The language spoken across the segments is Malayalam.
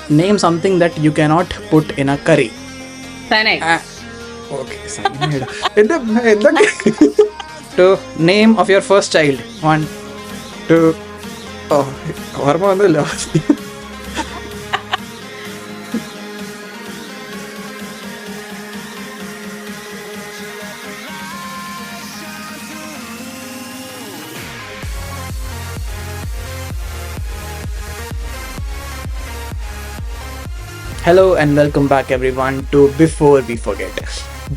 Name something that you cannot put in a curry. Cyanide. Okay, cyanide. എന്തൊക്കെ? To name of your first child. 1, 2. ഓർമ്മ വന്നല്ലോ. Hello and welcome back everyone to Before We Forget.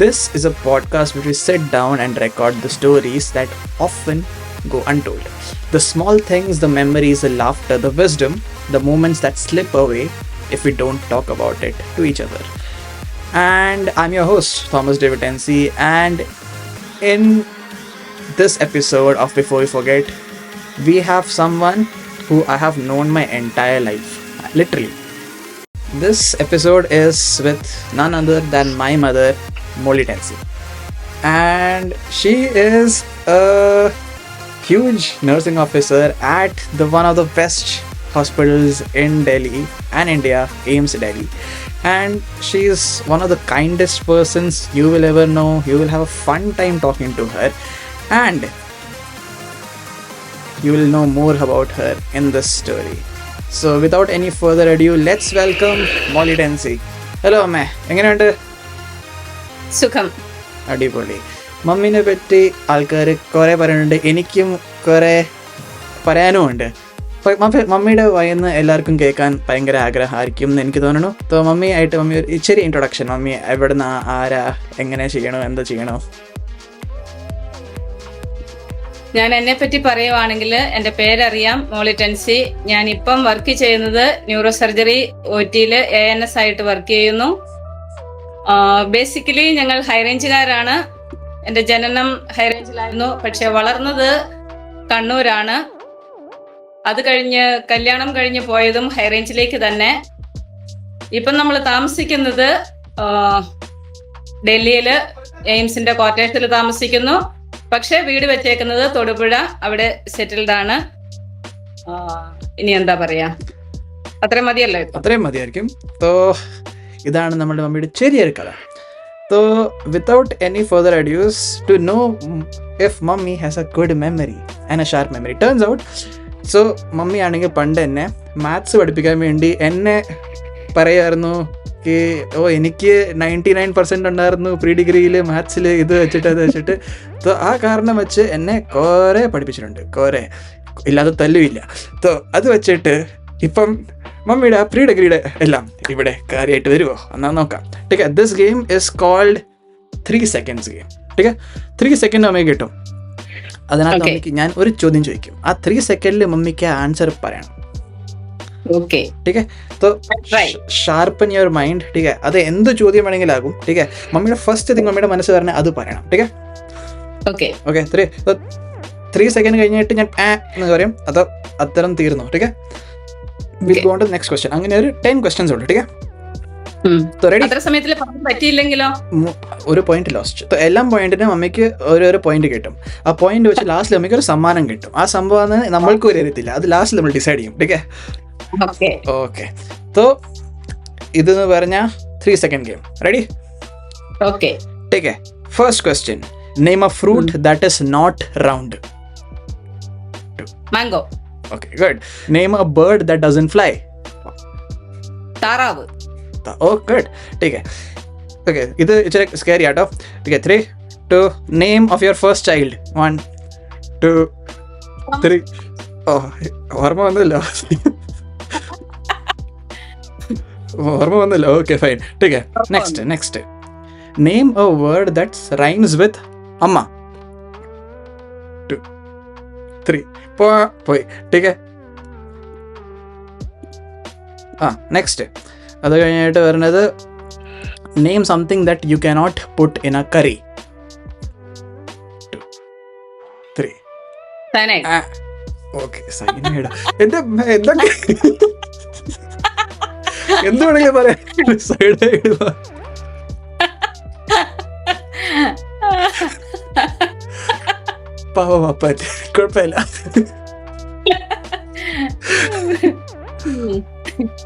This is a podcast where we sit down and record the stories that often go untold. The small things, the memories, the laughter, the wisdom, the moments that slip away if we don't talk about it to each other. And I'm your host, Thomas David NC, and in this episode of Before We Forget, we have someone who I have known my entire life, literally. This episode is with none other than my mother, Molly Tensi. And she is a huge nursing officer at one of the best hospitals in Delhi and India, AIIMS Delhi. And she is one of the kindest persons you will ever know. You will have a fun time talking to her. And you will know more about her in this story. So without any further ado, let's welcome Molly Tensi. Hello അമ്മേ, എങ്ങനെയുണ്ട്? സുഖം. അടിപൊളി. മമ്മീനെ പറ്റി ആൾക്കാർ കുറേ പറയുന്നുണ്ട്, എനിക്കും കുറേ പറയാനുമുണ്ട്. മമ്മിയുടെ വയന്ന് എല്ലാവർക്കും കേൾക്കാൻ ഭയങ്കര ആഗ്രഹമായിരിക്കും എന്ന് എനിക്ക് തോന്നുന്നു. അപ്പോൾ മമ്മി ഒരു ഇച്ചിരി ഇൻട്രൊഡക്ഷൻ, മമ്മി എവിടെ നിന്ന്, ആരാ, എങ്ങനെ ചെയ്യണോ, എന്താ ചെയ്യണോ? ഞാൻ എന്നെ പറ്റി പറയുവാണെങ്കിൽ എൻ്റെ പേരറിയാം, മോളി ടെൻസി. ഞാൻ ഇപ്പം വർക്ക് ചെയ്യുന്നത് ന്യൂറോ സർജറി OT-യിൽ ANS ആയിട്ട് വർക്ക് ചെയ്യുന്നു. ബേസിക്കലി ഞങ്ങൾ ഹൈറേഞ്ചുകാരാണ്. എൻ്റെ ജനനം ഹൈറേഞ്ചിലായിരുന്നു, പക്ഷെ വളർന്നത് കണ്ണൂരാണ്. അത് കഴിഞ്ഞ് കല്യാണം കഴിഞ്ഞ് പോയതും ഹൈറേഞ്ചിലേക്ക് തന്നെ. ഇപ്പം നമ്മൾ താമസിക്കുന്നത് ഡൽഹിയിൽ എയിംസിന്റെ ക്വാർട്ടേഴ്സിൽ താമസിക്കുന്നു. പക്ഷെ വീട് വെച്ചേക്കുന്നത് തൊടുപുഴ, അവിടെ സെറ്റിൽഡ് ആണ്. ഇനി എന്താ പറയാ, അത്രയും മതിയല്ലോ? അത്രയും മതിയായിരിക്കും. ഇതാണ് നമ്മുടെ മമ്മിയുടെ ചെറിയൊരു കഥ. Without any further adieus, to know if mummy has a good memory and a sharp memory. Turns out, mummy ആണെങ്കിൽ പണ്ട് എന്നെ മാത്സ് പഠിപ്പിക്കാൻ വേണ്ടി എന്നെ പറയായിരുന്നു, എനിക്ക് 99% ഉണ്ടായിരുന്നു പ്രീ ഡിഗ്രിയിൽ മാത്സിൽ, ഇത് വെച്ചിട്ട്. ആ കാരണം വെച്ച് എന്നെ കുറേ പഠിപ്പിച്ചിട്ടുണ്ട്, കുറേ ഇല്ലാതെ തല്ലുമില്ല. അത് വെച്ചിട്ട് ഇപ്പം മമ്മിയുടെ ആ പ്രീ ഡിഗ്രിയുടെ എല്ലാം ഇവിടെ കാര്യമായിട്ട് വരുമോ എന്നാൽ നോക്കാം. ടീക്കെ, this game is called 3 seconds game. ടീക്കെ, 3 സെക്കൻഡ് മമ്മിക്ക് കിട്ടും. അതിനകത്ത് മമ്മിക്ക് ഞാൻ ഒരു ചോദ്യം ചോദിക്കും, ആ 3 സെക്കൻഡിൽ മമ്മിക്ക് ആൻസർ പറയണം. ടീക്കെ, ഷാർപ്പൻ യുവർ മൈൻഡ്. ടീക്കെ, അത് എന്ത് ചോദ്യം വേണമെങ്കിലും ആകും. ടീക്കെ, മമ്മിയുടെ ഫസ്റ്റ് തിങ് മമ്മിയുടെ മനസ്സ് പറഞ്ഞാൽ അത് പറയണം. ടീക്കെ, ഓക്കെ. 3 സെക്കൻഡ് കഴിഞ്ഞിട്ട് ഞാൻ എന്ന് പറയും, അത് അത്തരം തീർന്നു. ടീക്കെ, will go on to next question. അങ്ങനെ ഒരു 10 questions ഉണ്ട്. ടീക്കെ, ഒരു പോയിന്റ് ലോസ്റ്റ്. എല്ലാ പോയിന്റിനും മമ്മിക്ക് ഓരോരോ പോയിന്റ് കിട്ടും. ആ പോയിന്റ് വെച്ച് ലാസ്റ്റ് മമ്മിക്ക് ഒരു സമ്മാനം കിട്ടും. ആ സംഭവം നമ്മൾക്ക് ഒരു അറിയത്തില്ല, അത് ലാസ്റ്റ് നമ്മൾ ഡിസൈഡ് ചെയ്യും. ടീക്കെ, ഓക്കെ. ഇതെന്ന് പറഞ്ഞ 3 second ഗെയിം. റെഡി? ഓക്കെ. ടീക്കെ, first question. Name a fruit that is not round. Mango. Okay, good. Name a bird that doesn't fly. താറാവ്. Oh, good. Okay. Okay, ഇത് ഇച്ചിരി സ്കേറി ആട്ടോ. Okay, 3, 2. Name of your first child. 1, 2, 3. ഓർമ്മ വന്നല്ലോ. Okay, fine. ടീക്കെ, next. Name a word that rhymes with അമ്മ. 2, 3. പോയി. ടീക്കെ, നെക്സ്റ്റ്. അത് കഴിഞ്ഞിട്ട് വരുന്നത് name something that you cannot put in A curry. 2, 3. Okay, cyanide. എന്തൊക്കെ എന്ത് വേണമെങ്കിലും പറയാം. സൈനൈഡ്. പാവം അപ്പൻ, കുഴപ്പമില്ല.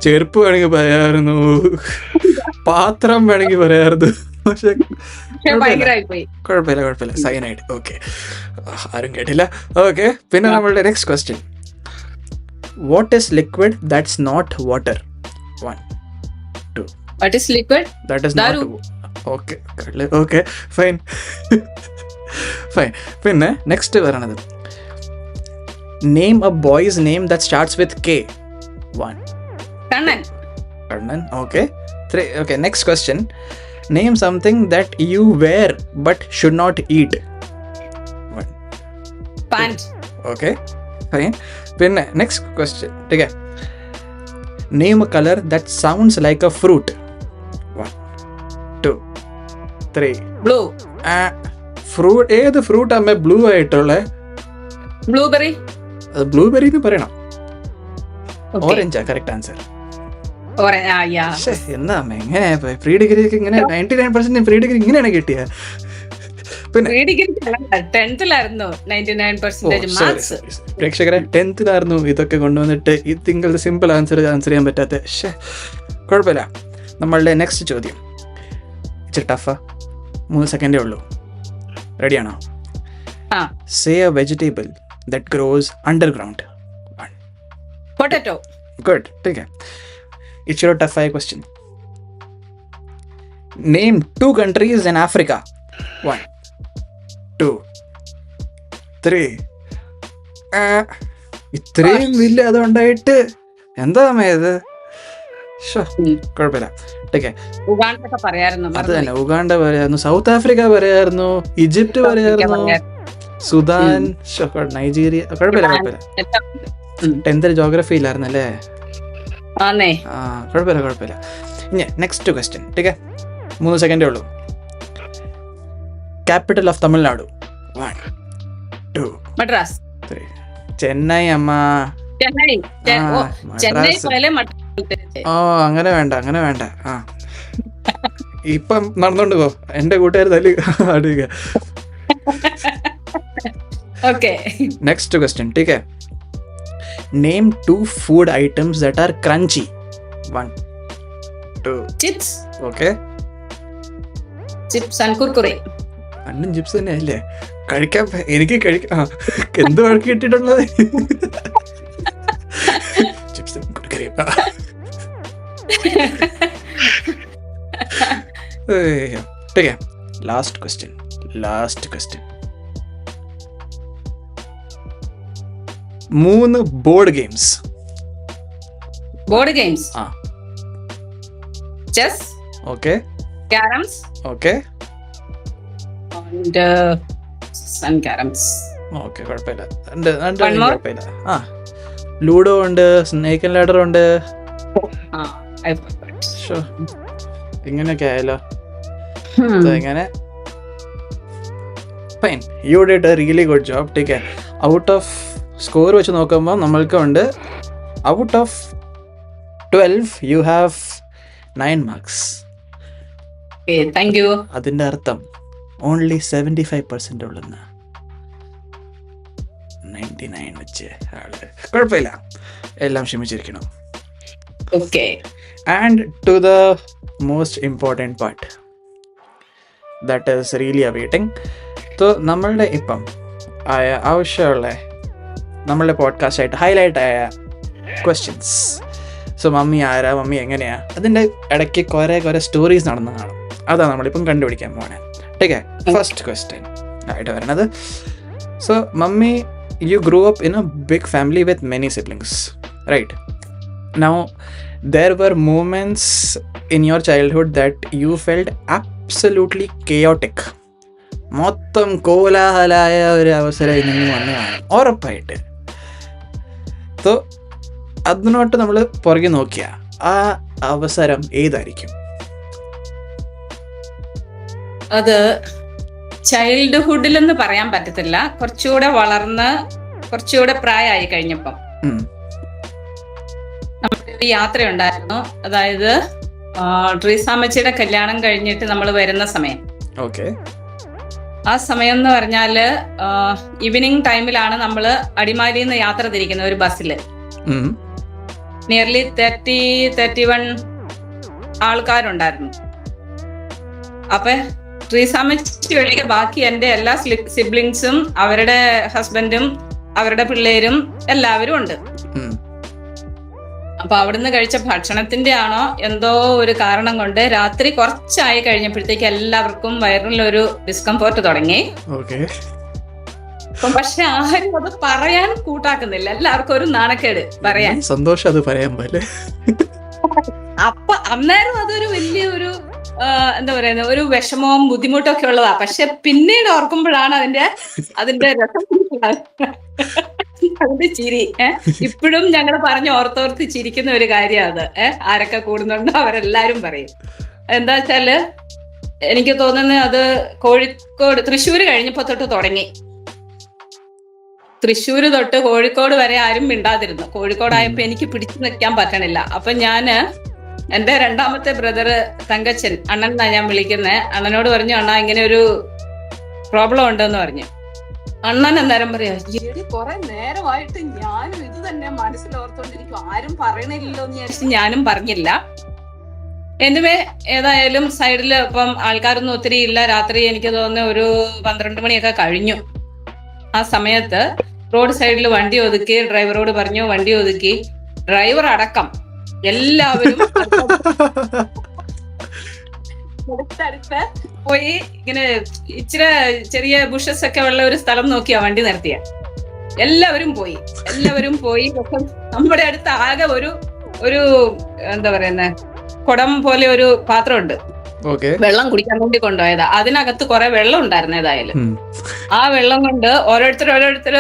ചെരുപ്പ് വേണമെങ്കിൽ പറയായിരുന്നു, പാത്രം വേണമെങ്കിൽ പറയായിരുന്നു. പക്ഷെ കുഴപ്പമില്ല. സൈനൈഡ്. ഓക്കെ, ആരും കേട്ടില്ല. ഓക്കെ, പിന്നെ നമ്മളുടെ next question. What is liquid that's not water? 1 2. What is liquid? That is Daru. not. Okay, fine. പിന്നെ നെക്സ്റ്റ് പറയണത്, name A boys name that starts with K. 1 Kannan. Okay. 3. Okay, next question. Name something that you wear but should not eat. 1 Pant. Okay, fine. പിന്നെ നെക്സ്റ്റ് ക്വസ്റ്റ്യൻ. ठीक है. Name a color that sounds like a fruit. 1 2 3. Blue. Fruit ഏത് ഫ്രൂട്ട് അമ്മ ബ്ലൂ ആയിട്ടുള്ള? Blueberry. അത് ബ്ലൂബെറി എന്ന് പറയണം. ഓറഞ്ചാ കറക്റ്റ് ആൻസർ. എന്നാ അമ്മ എങ്ങനെ പ്രീ ഡിഗ്രി ഒക്കെ ഇങ്ങനെ 99% പ്രീ ഡിഗ്രി ഇങ്ങനെയാണ് കിട്ടിയ? പിന്നെ പ്രേക്ഷകരെ 10th ഇതൊക്കെ കൊണ്ടുവന്നിട്ട് ഈ തിങ്കൾ സിമ്പിൾ ആൻസർ ചെയ്യാൻ പറ്റാത്ത. കുഴപ്പമില്ല. നമ്മളുടെ നെക്സ്റ്റ് ചോദ്യം ഇച്ചിരി ടഫാ. 3 സെക്കൻഡേ ഉള്ളൂ. റെഡിയാണോ? Say A vegetable that grows underground. 1 Potato. Good. ठीक है. It's your tough question. Name 2 countries in Africa. 1 2 3. ഇത്രയും വലിയ അതുണ്ടായിട്ട് എന്താ ഇത്? കുഴപ്പമില്ല. അത് തന്നെ, ഉഗാണ്ട പറയായിരുന്നു, സൗത്ത് ആഫ്രിക്ക പറയായിരുന്നു, ഈജിപ്റ്റ് പറയായിരുന്നു, സുഡാൻ, നൈജീരിയ. കുഴപ്പമില്ല. 10th geography ഇല്ലായിരുന്നല്ലേ? കുഴപ്പമില്ല. ഇനി നെക്സ്റ്റ് ക്വസ്റ്റ്യൻ. ठीक है, 3 സെക്കൻഡേ ഉള്ളൂ. Capital of Tamil Nadu. 1 2 മദ്രാസ്. 3. ചെന്നൈ അമ്മ. അങ്ങനെ വേണ്ട. ഇപ്പം നടന്നോണ്ട് പോ, എന്റെ കൂട്ടുകാർ തല്ലി അടുക. Okay. Next question. ठीक है. Name 2 food items that are crunchy. 1 2. Chips. Okay. Chips and kurkure. Annan chips തന്നെ അല്ലേ കഴിക്കാൻ? എനിക്ക് കഴിക്കാം. എന്ത് വഴക്ക് കിട്ടിയിട്ടുള്ളത്? ചിപ്സ് കുർക്കുറെ. ठीक है. Last question. 3 board games. Chess. Okay. Caroms. Okay. And caroms. Okay, കുഴപ്പമില്ല. കുഴപ്പമില്ല. ലൂഡോ ഉണ്ട്, സ്നേക്ക് ആൻഡ് ലാഡർ ഉണ്ട്. ഇങ്ങനെയൊക്കെ ആയാലോ? ഇങ്ങനെ fine. You did A really good job. ठीक है. ഔട്ട് ഓഫ് സ്കോർ വെച്ച് നോക്കുമ്പോൾ നമ്മൾക്ക് ഉണ്ട്, out of 12 you have 9 marks. Thank you. അതിൻ്റെ അർത്ഥം ഓൺലി 75% ഉള്ളെന്ന്. 99 വെച്ച് ആള് കുഴപ്പമില്ല, എല്ലാം ക്ഷമിച്ചിരിക്കണം. Okay. And to the most important part that is really awaiting. So നമ്മളുടെ ഇപ്പം ആവശ്യമുള്ള നമ്മളുടെ പോഡ്കാസ്റ്റായിട്ട് ഹൈലൈറ്റ് ആയ ക്വസ്റ്റ്യൻസ്. സോ മമ്മി ആരാ, മമ്മി എങ്ങനെയാ, അതിൻ്റെ ഇടയ്ക്ക് കുറേ സ്റ്റോറീസ് നടന്നു കാണും. അതാണ് നമ്മളിപ്പം കണ്ടുപിടിക്കാൻ പോണേ. ठीक है. ഫസ്റ്റ് ക്വസ്റ്റ്യൻ ആയിട്ട് വരണത്. So mummy, you grew up in a big family with many siblings, right? Now there were moments in your childhood that you felt absolutely chaotic. മൊത്തം കോലാഹലായ ഒരു അവസരം നിങ്ങൾ വന്ന് കാണും ഉറപ്പായിട്ട്. സോ അതിനോട്ട് നമ്മൾ പുറകെ നോക്കിയ ആ അവസരം ഏതായിരിക്കും? അത് ചൈൽഡ്ഹുഡിലെന്ന് പറയാൻ പറ്റത്തില്ല, കുറച്ചുകൂടെ വളർന്ന് കുറച്ചുകൂടെ പ്രായമായി കഴിഞ്ഞപ്പം നമ്മളൊരു യാത്രയുണ്ടായിരുന്നു. അതായത് ട്രീസാമ്മച്ചിയുടെ കല്യാണം കഴിഞ്ഞിട്ട് നമ്മൾ വരുന്ന സമയം. ഓക്കെ. ആ സമയം എന്ന് പറഞ്ഞാല് ഈവനിങ് ടൈമിലാണ് നമ്മൾ അടിമാലിയിൽ നിന്ന് യാത്ര തിരിക്കുന്നത് ഒരു ബസ്സിൽ. നിയർലി 31 ആൾക്കാരുണ്ടായിരുന്നു. അപ്പൊ ട്രീസാമ്മച്ചി ഒഴികെ ബാക്കി എന്റെ എല്ലാ സിബ്ലിങ്സും അവരുടെ ഹസ്ബൻഡും അവരുടെ പിള്ളേരും എല്ലാവരും ഉണ്ട്. അപ്പൊ അവിടുന്ന് കഴിച്ച ഭക്ഷണത്തിന്റെ ആണോ എന്തോ ഒരു കാരണം കൊണ്ട് രാത്രി കുറച്ചായി കഴിഞ്ഞപ്പോഴത്തേക്ക് എല്ലാവർക്കും വയറിലൊരു ഡിസ്കംഫോർട്ട് തുടങ്ങി. പക്ഷെ ആരും അത് പറയാൻ കൂട്ടാക്കുന്നില്ല. എല്ലാവർക്കും ഒരു നാണക്കേട് പറയാൻ. സന്തോഷം അത് പറയാൻ പോലെ. അപ്പൊ അന്നേരം അതൊരു വലിയൊരു എന്താ പറയുന്നത്, ഒരു വിഷമവും ബുദ്ധിമുട്ടൊക്കെ ഉള്ളതാ. പക്ഷെ പിന്നീട് ഓർക്കുമ്പോഴാണ് അതിന്റെ രസം, അതിന്റെ ചിരി. ഇപ്പോഴും ഞങ്ങൾ പറഞ്ഞ് ഓർത്തോർത്ത് ചിരിക്കുന്ന ഒരു കാര്യം അത്. ആരൊക്കെ കൂടുന്നുണ്ടോ അവരെല്ലാരും പറയും. എന്താ വെച്ചാല് എനിക്ക് തോന്നുന്നത് അത് കോഴിക്കോട്, തൃശ്ശൂര് കഴിഞ്ഞപ്പോ തൊട്ട് തുടങ്ങി. തൃശ്ശൂര് തൊട്ട് കോഴിക്കോട് വരെ ആരും മിണ്ടാതിരുന്നു. കോഴിക്കോടായപ്പോ എനിക്ക് പിടിച്ചു നിൽക്കാൻ പറ്റണില്ല. അപ്പൊ ഞാന് എന്റെ രണ്ടാമത്തെ ബ്രദറ് തങ്കച്ചൻ, അണ്ണൻ എന്നാ ഞാൻ വിളിക്കുന്നത്, അണ്ണനോട് പറഞ്ഞു, അണ്ണാ ഇങ്ങനെ ഒരു പ്രോബ്ലം ഉണ്ടെന്ന് പറഞ്ഞു. അണ്ണൻ അന്നേരം പറയാ, കുറെ നേരമായിട്ട് ഞാനും ഇത് തന്നെ മനസ്സിലോർത്തോണ്ടിരിക്കും, ആരും പറയണില്ലല്ലോ എന്ന് വിചാരിച്ച് ഞാനും പറഞ്ഞില്ല. എനിവേ ഏതായാലും സൈഡില് ഇപ്പം ആൾക്കാരൊന്നും ഒത്തിരി ഇല്ല. രാത്രി എനിക്ക് തോന്നുന്നു ഒരു 12 മണിയൊക്കെ കഴിഞ്ഞു. ആ സമയത്ത് റോഡ് സൈഡിൽ വണ്ടി ഒതുക്കി, ഡ്രൈവറോട് പറഞ്ഞു വണ്ടി ഒതുക്കി. ഡ്രൈവർ അടക്കം എല്ലാവരും അടുത്തടുത്ത് പോയി ഇങ്ങനെ ഇച്ചിരി ചെറിയ ബുഷസ് ഒക്കെ ഉള്ള ഒരു സ്ഥലം നോക്കിയാ വണ്ടി നിർത്തിയ. എല്ലാവരും പോയി. പക്ഷെ നമ്മുടെ അടുത്ത് ആകെ ഒരു എന്താ പറയുന്ന കുടം പോലെ ഒരു പാത്രമുണ്ട്, വെള്ളം കുടിക്കാൻ വേണ്ടി കൊണ്ടുപോയതാ. അതിനകത്ത് കുറെ വെള്ളം ഉണ്ടായിരുന്നു. ഏതായാലും ആ വെള്ളം കൊണ്ട് ഓരോരുത്തർ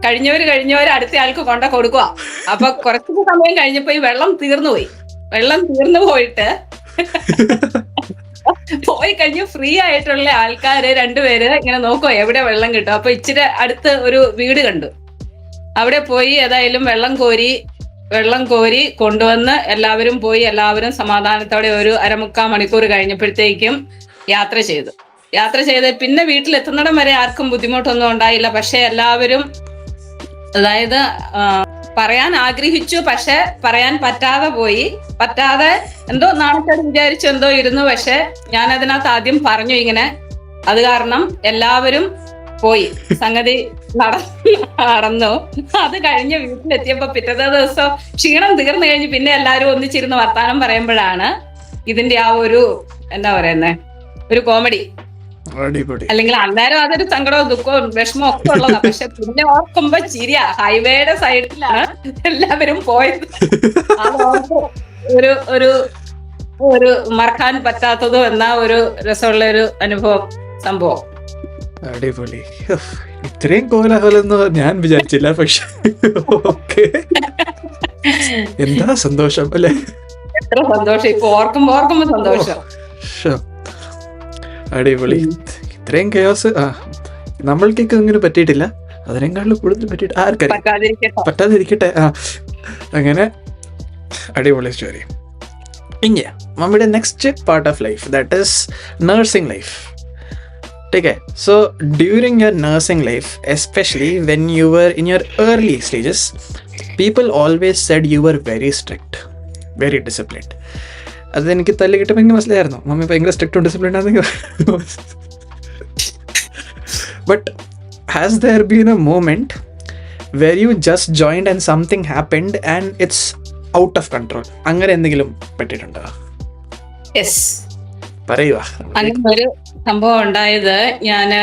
കഴിഞ്ഞവര് അടുത്ത ആൾക്ക് കൊണ്ട കൊടുക്കുക. അപ്പൊ കുറച്ചു സമയം കഴിഞ്ഞപ്പോ ഈ വെള്ളം തീർന്നു പോയിട്ട് പോയി കഴിഞ്ഞ് ഫ്രീ ആയിട്ടുള്ള ആൾക്കാര് 2 പേര് ഇങ്ങനെ നോക്കുക എവിടെ വെള്ളം കിട്ടും. അപ്പൊ ഇച്ചിരി അടുത്ത് ഒരു വീട് കണ്ടു. അവിടെ പോയി ഏതായാലും വെള്ളം കോരി കൊണ്ടുവന്ന് എല്ലാവരും സമാധാനത്തോടെ ഒരു 1/4 മണിക്കൂർ കഴിഞ്ഞപ്പോഴത്തേക്കും യാത്ര ചെയ്ത് പിന്നെ വീട്ടിലെത്തുന്നിടം വരെ ആർക്കും ബുദ്ധിമുട്ടൊന്നും ഉണ്ടായില്ല. പക്ഷെ എല്ലാവരും, അതായത് പറയാൻ ആഗ്രഹിച്ചു, പക്ഷെ പറയാൻ പറ്റാതെ എന്തോ നാണക്കേട് വിചാരിച്ചു എന്തോ ഇരുന്നു. പക്ഷെ ഞാൻ അതിനകത്ത് ആദ്യം പറഞ്ഞു ഇങ്ങനെ, അത് കാരണം എല്ലാവരും പോയി, സംഗതി നടന്നു. അത് കഴിഞ്ഞ് വീട്ടിലെത്തിയപ്പോ പിറ്റത്തെ ദിവസം ക്ഷീണം തീർന്നു കഴിഞ്ഞ് പിന്നെ എല്ലാവരും ഒന്നിച്ചിരുന്ന് വർത്താനം പറയുമ്പോഴാണ് ഇതിന്റെ ആ ഒരു എന്താ പറയുന്നേ, ഒരു കോമഡി. അല്ലെങ്കിൽ അന്നേരം അതൊരു സങ്കടവും ദുഃഖവും വിഷമവും ഒക്കെ ഉള്ളതാ. പക്ഷെ പിന്നെ ഓർക്കുമ്പോ ചിരിയാ. ഹൈവേയുടെ സൈഡിലാണ് എല്ലാവരും പോയത്. ഒരു മറക്കാൻ പറ്റാത്തതോ എന്നാ ഒരു രസമുള്ള ഒരു സംഭവം. അടിപൊളി. ഇത്രയും കോലാഹലം ഞാൻ വിചാരിച്ചില്ല. പക്ഷെ എന്താ സന്തോഷം അല്ലെ, എത്ര സന്തോഷം. ഇപ്പൊ ഓർക്കുമ്പോ സന്തോഷം. അടിപൊളി. ഇത്രയും കെയോസ് നമ്മൾക്കൊക്കെ ഇങ്ങനെ പറ്റിയിട്ടില്ല. അതിനേക്കാളും കൂടുതൽ പറ്റിയിട്ട് ആർക്കറിയാം, പറ്റാതിരിക്കട്ടെ. അങ്ങനെ അടിപൊളി സ്റ്റോറി. ഇനി നമ്മുടെ next part of life, that is nursing life. Okay, so during your nursing life, especially when you were in your early stages, people always said you were very strict, very disciplined. അത് എനിക്ക് തല്ല് കിട്ടുമ്പോൾ എനിക്ക് മനസ്സിലായിരുന്നു മമ്മി ഭയങ്കര സ്ട്രിക്റ്റും ഡിസിപ്ലിൻഡ് ആണെങ്കിൽ. But has there been a moment where you just joined and something happened and it's out of control? അങ്ങനെ എന്തെങ്കിലും പറ്റിയിട്ടുണ്ടോ? പറയുക. അങ്ങനെ ഒരു സംഭവം ഉണ്ടായത്, ഞാന്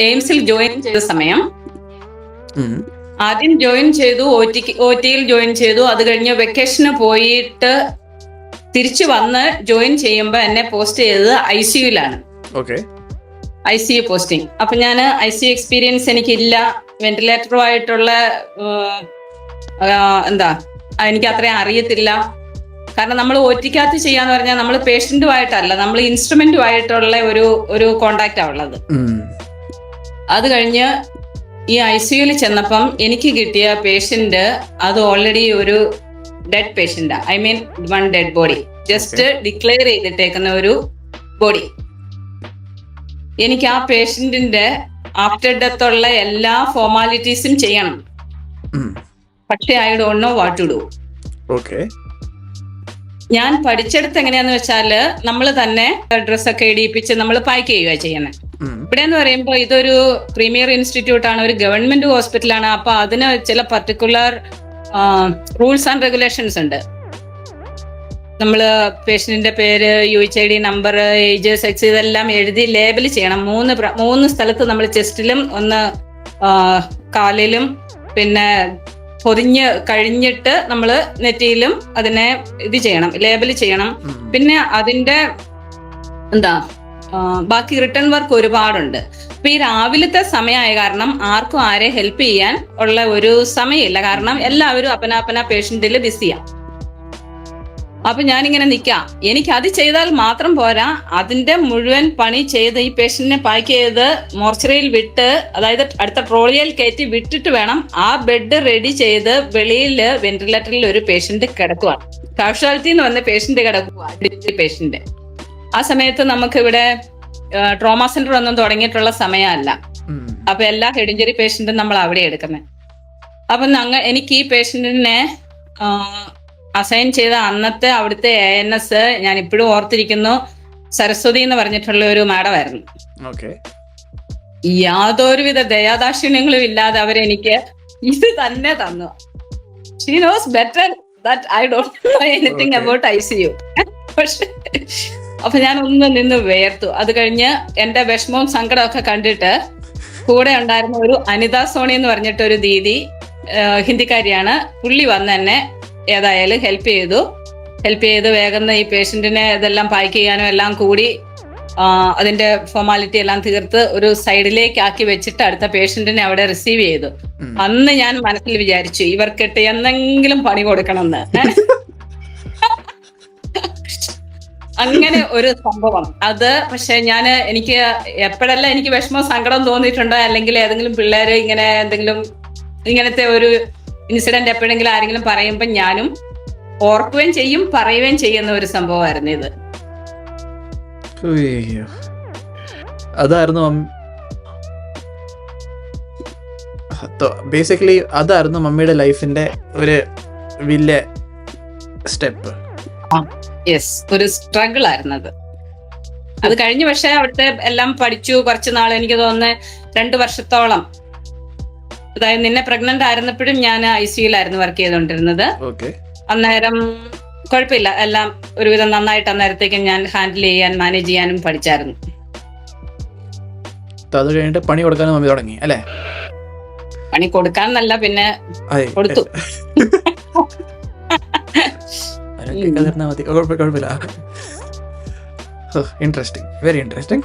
എയിംസിൽ ജോയിൻ ചെയ്ത സമയം ആദ്യം ജോയിൻ ചെയ്തു, OT-യിൽ ജോയിൻ ചെയ്തു. അത് കഴിഞ്ഞ് വെക്കേഷന് പോയിട്ട് തിരിച്ചു വന്ന് ജോയിൻ ചെയ്യുമ്പോ എന്നെ പോസ്റ്റ് ചെയ്തത് ICU-ലാണ്. ICU posting. അപ്പൊ ഞാൻ ICU എക്സ്പീരിയൻസ് എനിക്കില്ല. വെന്റിലേറ്ററുമായിട്ടുള്ള എനിക്ക് അത്രയും അറിയത്തില്ല. കാരണം നമ്മൾ OT-ക്കകത്ത് ചെയ്യാന്ന് പറഞ്ഞാൽ നമ്മൾ പേഷ്യന്റുമായിട്ടല്ല, നമ്മൾ ഇൻസ്ട്രുമെന്റുമായിട്ടുള്ള ഒരു കോണ്ടാക്റ്റാ ഉള്ളത്. അത് കഴിഞ്ഞ് ഈ ICU-ൽ ചെന്നപ്പം എനിക്ക് കിട്ടിയ പേഷ്യന്റ് അത് ഓൾറെഡി ഒരു ഡെഡ് പേഷ്യന്റാ. I mean 1 dead body, just declare ചെയ്തിട്ടേക്കുന്ന ഒരു ബോഡി. എനിക്ക് ആ പേഷ്യന്റിന്റെ ആഫ്റ്റർ ഡെത്ത് ഉള്ള എല്ലാ ഫോർമാലിറ്റീസും ചെയ്യണം. പക്ഷെ I don't know what to do. Okay. ഞാൻ പഠിച്ചെടുത്ത് എങ്ങനെയാന്ന് വെച്ചാല് നമ്മൾ തന്നെ ഡ്രസ്സൊക്കെ ഇടിയിപ്പിച്ച് നമ്മൾ പാക്ക് ചെയ്യുക ചെയ്യുന്നത്. ഇവിടെ എന്ന് പറയുമ്പോൾ ഇതൊരു പ്രീമിയർ ഇൻസ്റ്റിറ്റ്യൂട്ട് ആണ്, ഒരു ഗവൺമെന്റ് ഹോസ്പിറ്റലാണ്. അപ്പൊ അതിന് ചില പർട്ടിക്കുലർ റൂൾസ് ആൻഡ് റെഗുലേഷൻസ് ഉണ്ട്. നമ്മള് പേഷ്യന്റിന്റെ പേര്, UHID നമ്പർ, ഏജ്, സെക്സ് ഇതെല്ലാം എഴുതി ലേബൽ ചെയ്യണം. മൂന്ന് സ്ഥലത്ത് നമ്മൾ ചെസ്റ്റിലും ഒന്ന് കാലിലും പിന്നെ പൊതിഞ്ഞ് കഴിഞ്ഞിട്ട് നമ്മൾ നെറ്റിയിലും അതിനെ ഇത് ചെയ്യണം, ലേബൽ ചെയ്യണം. പിന്നെ അതിന്റെ ബാക്കി റിട്ടേൺ വർക്ക് ഒരുപാടുണ്ട്. അപ്പൊ ഈ രാവിലത്തെ സമയമായ കാരണം ആർക്കും ആരെ ഹെൽപ്പ് ചെയ്യാൻ ഉള്ള ഒരു സമയമില്ല. കാരണം എല്ലാവരും അപ്പന പേഷ്യന്റിൽ ബിസിയാണ്. അപ്പൊ ഞാനിങ്ങനെ നിൽക്കാം. എനിക്ക് അത് ചെയ്താൽ മാത്രം പോരാ, അതിന്റെ മുഴുവൻ പണി ചെയ്ത് ഈ പേഷ്യന്റിനെ പാക്ക് ചെയ്ത് മോർച്ചറിയിൽ വിട്ട്, അതായത് അടുത്ത ട്രോളിയിൽ കയറ്റി വിട്ടിട്ട് വേണം ആ ബെഡ് റെഡി ചെയ്ത് വെളിയിൽ വെന്റിലേറ്ററിൽ ഒരു പേഷ്യന്റ് കിടക്കുവാണ്. കാഷ്വാലിറ്റി എന്ന് വന്ന പേഷ്യന്റ് കിടക്കുക, പേഷ്യന്റ്. ആ സമയത്ത് നമുക്ക് ഇവിടെ ട്രോമ സെന്റർ ഒന്നും തുടങ്ങിയിട്ടുള്ള സമയമല്ല. അപ്പൊ എല്ലാ ഹെഡ് ഇഞ്ചറി പേഷ്യന്റും നമ്മൾ അവിടെ എടുക്കുന്നത്. അപ്പൊ എനിക്ക് ഈ പേഷ്യന്റിനെ അസൈൻ ചെയ്ത അന്നത്തെ അവിടുത്തെ ANS ഞാൻ ഇപ്പോഴും ഓർത്തിരിക്കുന്നു. സരസ്വതി എന്ന് പറഞ്ഞിട്ടുള്ള ഒരു മാഡമായിരുന്നു. യാതൊരുവിധ ദയാദാക്ഷിണ്യങ്ങളും ഇല്ലാതെ അവരെനിക്ക് ഇത് തന്നെ തന്നു. She knows better that I don't know anything about ICU. പക്ഷെ അപ്പൊ ഞാൻ ഒന്ന് നിന്ന് വേർത്തു. അത് കഴിഞ്ഞ് എന്റെ വിഷമവും സങ്കടമൊക്കെ കണ്ടിട്ട് കൂടെ ഉണ്ടായിരുന്ന ഒരു അനിത സോണി എന്ന് പറഞ്ഞിട്ട് ഒരു ദീദി, ഹിന്ദിക്കാരിയാണ്, പുള്ളി വന്ന് എന്നെ ഏതായാലും ഹെൽപ്പ് ചെയ്ത് വേഗം ഈ പേഷ്യന്റിനെ ഇതെല്ലാം പാക്ക് ചെയ്യാനും എല്ലാം കൂടി അതിന്റെ ഫോർമാലിറ്റി എല്ലാം തീർത്ത് ഒരു സൈഡിലേക്ക് ആക്കി വെച്ചിട്ട് അടുത്ത പേഷ്യന്റിനെ അവിടെ റിസീവ് ചെയ്തു. അന്ന് ഞാൻ മനസ്സിൽ വിചാരിച്ചു ഇവർക്കിട്ട് എന്തെങ്കിലും പണി കൊടുക്കണമെന്ന്. അങ്ങനെ ഒരു സംഭവം അത്. പക്ഷെ എനിക്ക് എപ്പോഴെല്ലാം എനിക്ക് വിഷമം സങ്കടം തോന്നിയിട്ടുണ്ടോ, അല്ലെങ്കിൽ ഏതെങ്കിലും പിള്ളേര് ഇങ്ങനെ എന്തെങ്കിലും ഇങ്ങനത്തെ ഒരു ഇൻസിഡന്റ് എപ്പോഴെങ്കിലും ആരെങ്കിലും പറയുമ്പോൾ ഞാനും ഓർക്കുകയും ചെയ്യും, പറയുകയും ചെയ്യുന്ന ഒരു സംഭവമായിരുന്നു ഇത്. അതായിരുന്നു ബേസിക്കലി അതായിരുന്നു മമ്മിയുടെ ലൈഫിന്റെ ഒരു വലിയ സ്റ്റെപ്പ്. യെസ്, ഒരു സ്ട്രഗിൾ ആയിരുന്നു അത്. അത് കഴിഞ്ഞ് പക്ഷെ അവിടുത്തെ എല്ലാം പഠിച്ചു. കുറച്ച് നാൾ, എനിക്ക് തോന്നുന്നു 2 വർഷത്തോളം, അതായത് നിന്നെ പ്രഗ്നന്റ് ആയിരുന്നപ്പോഴും ഞാൻ ICUലായിരുന്നു വർക്ക് ചെയ്തുകൊണ്ടിരുന്നത്. അന്നേരം കുഴപ്പമില്ല, എല്ലാം ഒരുവിധം നന്നായിട്ട് അന്നേരത്തേക്കും ഞാൻ ഹാൻഡിൽ ചെയ്യാൻ, മാനേജ് ചെയ്യാനും പഠിച്ചായിരുന്നു. അത് കഴിഞ്ഞിട്ട് പണി കൊടുക്കാനും മമ്മി തുടങ്ങി അല്ലേ? പണി കൊടുക്കാന്നല്ല, പിന്നെ കൊടുത്തു. Interesting, very interesting.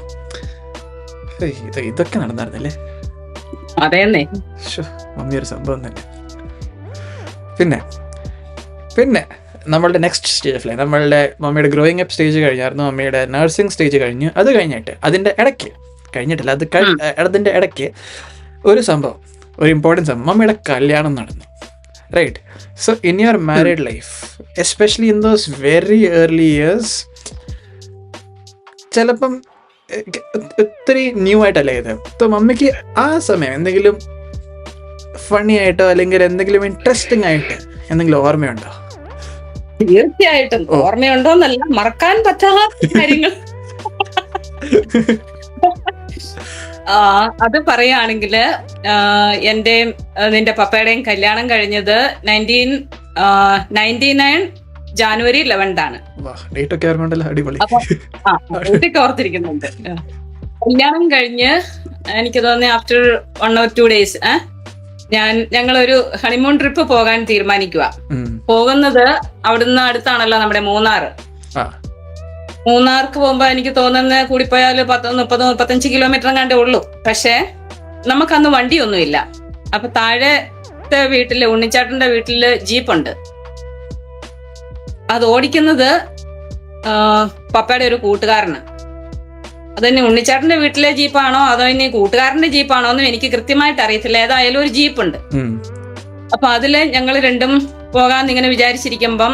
ഇതൊക്കെ നടന്നായിരുന്നല്ലേ? അതേന്നേ, മമ്മി ഒരു സംഭവം തന്നെ. പിന്നെ നമ്മളുടെ നെക്സ്റ്റ് സ്റ്റേജ് ഓഫ് ലൈഫ്, നമ്മളുടെ മമ്മിയുടെ ഗ്രോയിങ് അപ്പ് സ്റ്റേജ് കഴിഞ്ഞായിരുന്നു, മമ്മിയുടെ നഴ്സിംഗ് സ്റ്റേജ് കഴിഞ്ഞു. അത് കഴിഞ്ഞിട്ട് അതിൻ്റെ ഇടയ്ക്ക് അതിൻ്റെ ഇടയ്ക്ക് ഒരു സംഭവം, ഒരു ഇമ്പോർട്ടൻറ്റ് സംഭവം, മമ്മിയുടെ കല്യാണം നടന്നു. Right? So in your married life, especially in those very early years, ചിലപ്പം ഒത്തിരി ന്യൂ ആയിട്ടല്ലേ ഇത്. അപ്പോൾ മമ്മിക്ക് ആ സമയം എന്തെങ്കിലും ഫണ്ണി ആയിട്ടോ അല്ലെങ്കിൽ എന്തെങ്കിലും ഇൻട്രസ്റ്റിംഗ് ആയിട്ട് എന്തെങ്കിലും ഓർമ്മയുണ്ടോ? തീർച്ചയായിട്ടും ഓർമ്മയുണ്ടോന്നല്ല, മറക്കാൻ പറ്റാത്ത കാര്യങ്ങൾ. അത് പറയുകയാണെങ്കിൽ നിന്റെ പപ്പയുടെയും കല്യാണം കഴിഞ്ഞത് 1999 ജാനുവരി 11 ഓർത്തിരിക്കുന്നുണ്ട്. കല്യാണം കഴിഞ്ഞ് എനിക്ക് തോന്നുന്നു ആഫ്റ്റർ 1 or 2 days ഞങ്ങളൊരു ഹണിമൂൺ ട്രിപ്പ് പോകാൻ തീരുമാനിക്കുക. പോകുന്നത് അവിടുന്ന് അടുത്താണല്ലോ നമ്മുടെ മൂന്നാർക്ക് പോകുമ്പോ എനിക്ക് തോന്നുന്ന കൂടിപ്പോയാൽ 30-35 കിലോമീറ്റർ കണ്ടേ ഉള്ളൂ. പക്ഷെ നമുക്കന്ന് വണ്ടിയൊന്നുമില്ല. അപ്പൊ താഴത്തെ വീട്ടില്, ഉണ്ണിച്ചാട്ടന്റെ വീട്ടില് ജീപ്പുണ്ട്. അത് ഓടിക്കുന്നത് പപ്പയുടെ ഒരു കൂട്ടുകാരന്. അതന്നെ ഉണ്ണിച്ചാട്ടന്റെ വീട്ടിലെ ജീപ്പാണോ അതോ ഇനി കൂട്ടുകാരന്റെ ജീപ്പാണോ എന്നും എനിക്ക് കൃത്യമായിട്ട് അറിയത്തില്ല. ഏതായാലും ഒരു ജീപ്പുണ്ട്. അപ്പൊ അതില് ഞങ്ങൾ രണ്ടും പോകാന്ന് ഇങ്ങനെ വിചാരിച്ചിരിക്കുമ്പം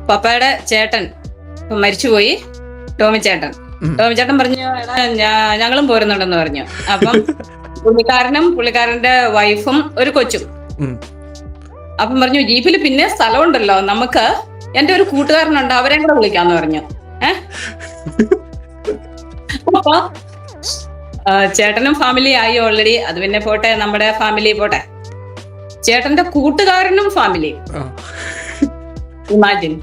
പപ്പയുടെ ചേട്ടൻ മരിച്ചുപോയി, ടോമിച്ചേട്ടൻ പറഞ്ഞു ഞങ്ങളും പോരുന്നുണ്ടെന്ന് പറഞ്ഞു. അപ്പം പുള്ളിക്കാരന്റെ വൈഫും ഒരു കൊച്ചും. അപ്പം പറഞ്ഞു ജീപ്പിൽ പിന്നെ സ്ഥലമുണ്ടല്ലോ, നമുക്ക് എന്റെ ഒരു കൂട്ടുകാരനുണ്ട്, അവരെയും കൂടെ വിളിക്കാന്ന് പറഞ്ഞു. അപ്പൊ ചേട്ടനും ഫാമിലി ആയി ഓൾറെഡി, അത് പിന്നെ പോട്ടെ, നമ്മുടെ ഫാമിലി പോട്ടെ, ചേട്ടന്റെ കൂട്ടുകാരനും ഫാമിലി, ഇമാജിൻ.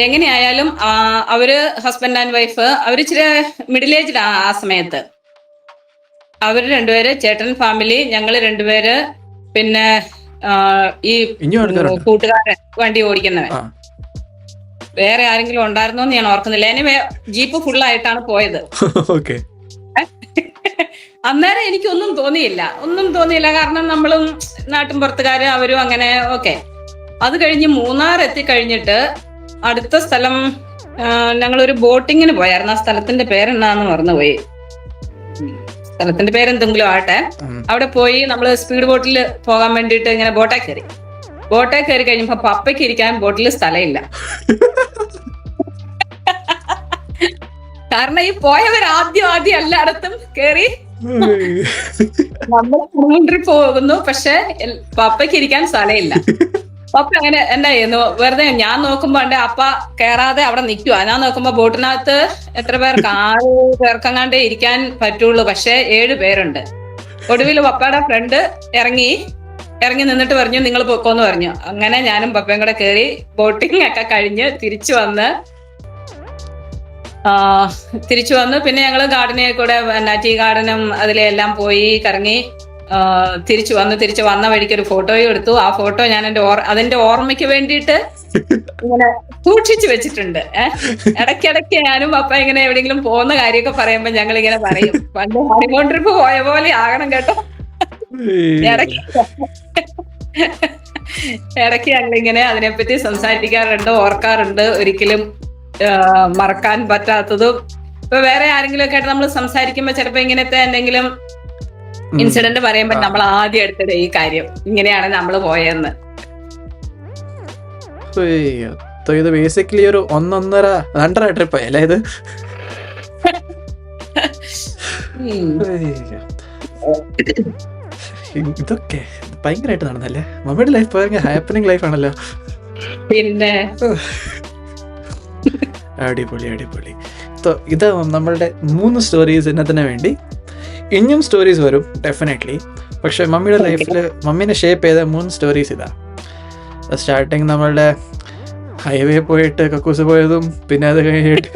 എങ്ങനെയായാലും അവര് ഹസ്ബൻഡ് ആൻഡ് വൈഫ്, അവരിച്ചിരി മിഡിൽ ഏജ്ഡ് ആ സമയത്ത്. അവര് രണ്ടുപേര്, ചേട്ടൻ ഫാമിലി, ഞങ്ങള് രണ്ടുപേര്, പിന്നെ ഈ കൂട്ടുകാരൻ വണ്ടി ഓടിക്കുന്നവൻ. വേറെ ആരെങ്കിലും ഉണ്ടായിരുന്നോന്ന് ഞാൻ ഓർക്കുന്നില്ല. ഇനി ജീപ്പ് ഫുള്ളായിട്ടാണ് പോയത്. അന്നേരം എനിക്കൊന്നും തോന്നിയില്ല, കാരണം നമ്മളും നാട്ടിൻ പുറത്തുകാര്, അവരും അങ്ങനെ. ഓക്കെ, അത് കഴിഞ്ഞ് മൂന്നാർ എത്തിക്കഴിഞ്ഞിട്ട് അടുത്ത സ്ഥലം ഞങ്ങളൊരു ബോട്ടിങ്ങിന് പോയായിരുന്നു. ആ സ്ഥലത്തിന്റെ പേരെന്താന്ന് മറന്നുപോയി, സ്ഥലത്തിന്റെ പേരെന്തെങ്കിലും ആട്ടെ. അവിടെ പോയി നമ്മള് സ്പീഡ് ബോട്ടിൽ പോകാൻ വേണ്ടിയിട്ട് ഇങ്ങനെ ബോട്ടേ കയറി കഴിഞ്ഞപ്പോ പപ്പയ്ക്ക് ഇരിക്കാൻ ബോട്ടിൽ സ്ഥലമില്ല. കാരണം ഈ പോയവർ ആദ്യം എല്ലായിടത്തും കേറി നമ്മൾ ട്രിപ്പ് പോകുന്നു, പക്ഷെ പപ്പയ്ക്ക് ഇരിക്കാൻ സ്ഥലമില്ല. പപ്പ അങ്ങനെ എന്താ ചെയ്യുന്നു, വെറുതെ ഞാൻ നോക്കുമ്പോ അപ്പ കേറാതെ അവിടെ നിൽക്കുവാ. ഞാൻ നോക്കുമ്പോ ബോട്ടിനകത്ത് എത്ര പേർക്ക്, 6 പേർക്കങ്ങാണ്ടേ ഇരിക്കാൻ പറ്റുള്ളൂ, പക്ഷെ 7 പേരുണ്ട്. ഒടുവിൽ പപ്പയുടെ ഫ്രണ്ട് ഇറങ്ങി നിന്നിട്ട് പറഞ്ഞു നിങ്ങൾ പൊക്കോന്ന് പറഞ്ഞു. അങ്ങനെ ഞാനും പപ്പയും കൂടെ കയറി ബോട്ടിംഗ് ഒക്കെ കഴിഞ്ഞ് തിരിച്ചു വന്ന് പിന്നെ ഞങ്ങള് ഗാർഡനിൽ കൂടെ ടീ ഗാർഡനും അതിലെല്ലാം പോയി കറങ്ങി തിരിച്ചു വന്ന വഴിക്ക് ഒരു ഫോട്ടോയും എടുത്തു. ആ ഫോട്ടോ ഞാൻ അതിന്റെ ഓർമ്മയ്ക്ക് വേണ്ടിയിട്ട് ഇങ്ങനെ സൂക്ഷിച്ചു വെച്ചിട്ടുണ്ട്. ഇടയ്ക്കിടയ്ക്ക് ഞാനും പപ്പ ഇങ്ങനെ എവിടെയെങ്കിലും പോകുന്ന കാര്യമൊക്കെ പറയുമ്പോ ഞങ്ങൾ ഇങ്ങനെ പറയും, പണ്ട് ഹണിമൂൺ ട്രിപ്പ് പോയ പോലെ ആകണം കേട്ടോ. ഇടയ്ക്ക് ഞങ്ങളിങ്ങനെ അതിനെപ്പറ്റി സംസാരിക്കാറുണ്ട്, ഓർക്കാറുണ്ട്. ഒരിക്കലും മറക്കാൻ പറ്റാത്തതും. ഇപ്പൊ വേറെ ആരെങ്കിലും ഒക്കെ ആയിട്ട് നമ്മൾ സംസാരിക്കുമ്പോ ചിലപ്പോ ഇങ്ങനത്തെ എന്തെങ്കിലും ഇൻസിഡന്റ് പറയുമ്പോ നമ്മൾ ആദ്യം എടുത്തത് ഈ കാര്യം, ഇങ്ങനെയാണ് നമ്മൾ പോയെന്ന്. ഇത് ബേസിക്കലി ഒരു 1.5 ട്രിപ്പ് അല്ലേ ഇത്? ഇതൊക്കെ ഭയങ്കരമായിട്ട് നടന്നല്ലേ? മമ്മിയുടെ ലൈഫ് ഭയങ്കര ഹാപ്പനിങ് ലൈഫ് ആണല്ലോ. പിന്നെ അടിപൊളി. ഇത് നമ്മളുടെ 3 സ്റ്റോറീസ് എന്നതിന് വേണ്ടി. ഇനിയും സ്റ്റോറീസ് വരും ഡെഫിനറ്റ്ലി. പക്ഷെ മമ്മിയുടെ ലൈഫിൽ മമ്മീനെ ഷേപ്പ് ചെയ്ത 3 സ്റ്റോറീസ് ഇതാ. സ്റ്റാർട്ടിങ് നമ്മളുടെ ഹൈവേ പോയിട്ട് കക്കൂസ് പോയതും, പിന്നെ അത് കഴിഞ്ഞിട്ട്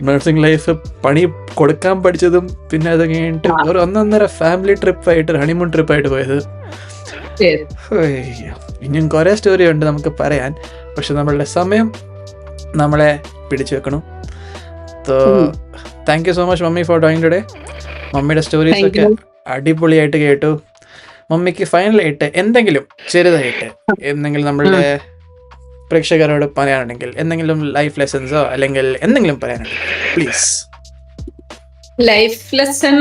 നഴ്സിംഗ് ലൈഫ് പണി കൊടുക്കാൻ പഠിച്ചതും, പിന്നെ അത് കഴിഞ്ഞിട്ട് ഒരു 1.5 ഫാമിലി ട്രിപ്പായിട്ട്, ഹണിമൂൺ ട്രിപ്പായിട്ട് പോയത്. ഇനിയും കുറേ സ്റ്റോറി ഉണ്ട് നമുക്ക് പറയാൻ, പക്ഷെ നമ്മളുടെ സമയം നമ്മളെ പിടിച്ചു വെക്കണം. So thank you so much mummy for joining today. മമ്മിയുടെ സ്റ്റോറീസ് ഒക്കെ അടിപൊളിയായിട്ട് കേട്ടു. മമ്മിക്ക് ഫൈനലായിട്ട് എന്തെങ്കിലും ചെറുതായിട്ട് എന്തെങ്കിലും നമ്മളുടെ പ്രേക്ഷകരോട് പറയാനുണ്ടെങ്കിൽ, എന്തെങ്കിലും ലൈഫ് ലെസൺസോ അല്ലെങ്കിൽ എന്തെങ്കിലും പറയാനുണ്ടെങ്കിൽ പ്ലീസ്. ലൈഫ് ലെസൺ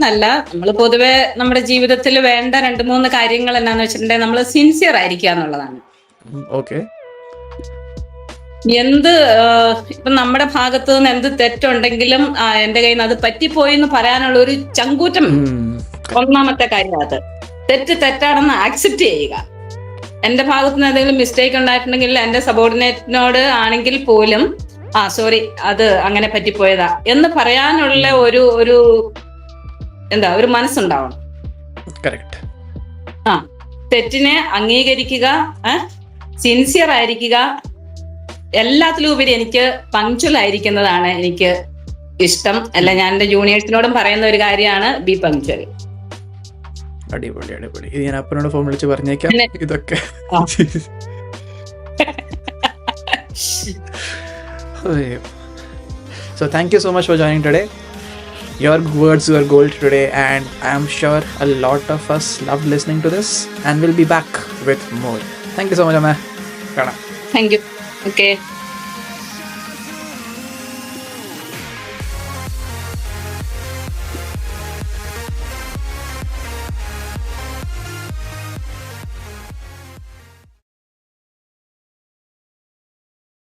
അല്ല, നമ്മൾ പൊതുവെ നമ്മുടെ ജീവിതത്തിൽ വേണ്ട 2-3 കാര്യങ്ങൾ എന്നാന്ന് വെച്ചിട്ടുണ്ടെങ്കിൽ നമ്മൾ സിൻസിയർ ആയിരിക്കുക എന്നുള്ളതാണ്. ഓക്കെ. ഇപ്പൊ നമ്മുടെ ഭാഗത്തു നിന്ന് എന്ത് തെറ്റുണ്ടെങ്കിലും എന്റെ കയ്യിൽ നിന്ന് അത് പറ്റിപ്പോയി എന്ന് പറയാനുള്ള ഒരു ചങ്കൂറ്റം, ഒന്നാമത്തെ കാര്യം. അത് തെറ്റാണെന്ന് ആക്സെപ്റ്റ് ചെയ്യുക. എന്റെ ഭാഗത്തു നിന്ന് എന്തെങ്കിലും മിസ്റ്റേക്ക് ഉണ്ടായിട്ടുണ്ടെങ്കിൽ എന്റെ സബോർഡിനേറ്റിനോട് ആണെങ്കിൽ പോലും സോറി, അത് അങ്ങനെ പറ്റിപ്പോയതാ എന്ന് പറയാനുള്ള ഒരു മനസ്സുണ്ടാവണം. തെറ്റിനെ അംഗീകരിക്കുക, സിൻസിയർ ആയിരിക്കുക. എല്ലാത്തിലും ഉപരി എനിക്ക് പങ്ക്ച്വൽ ആയിരിക്കുന്നതാണ് എനിക്ക് ഇഷ്ടം. അല്ല, ഞാൻ എന്റെ ജൂനിയേഴ്സിനോടും പറയുന്ന ഒരു കാര്യമാണ്, ബി പങ്ക്ച്വൽ. അടിപൊളി. ഇത് ഞാൻ അപ്പനോട് ഫോൺ വിളിച്ച് പറഞ്ഞേക്കാം ഇതൊക്കെ. So thank you so much for joining today. Your words were gold today, and I am sure a lot of us loved listening to this, and we'll be back with more. Thank you so much, Amma. Thank you. Okay.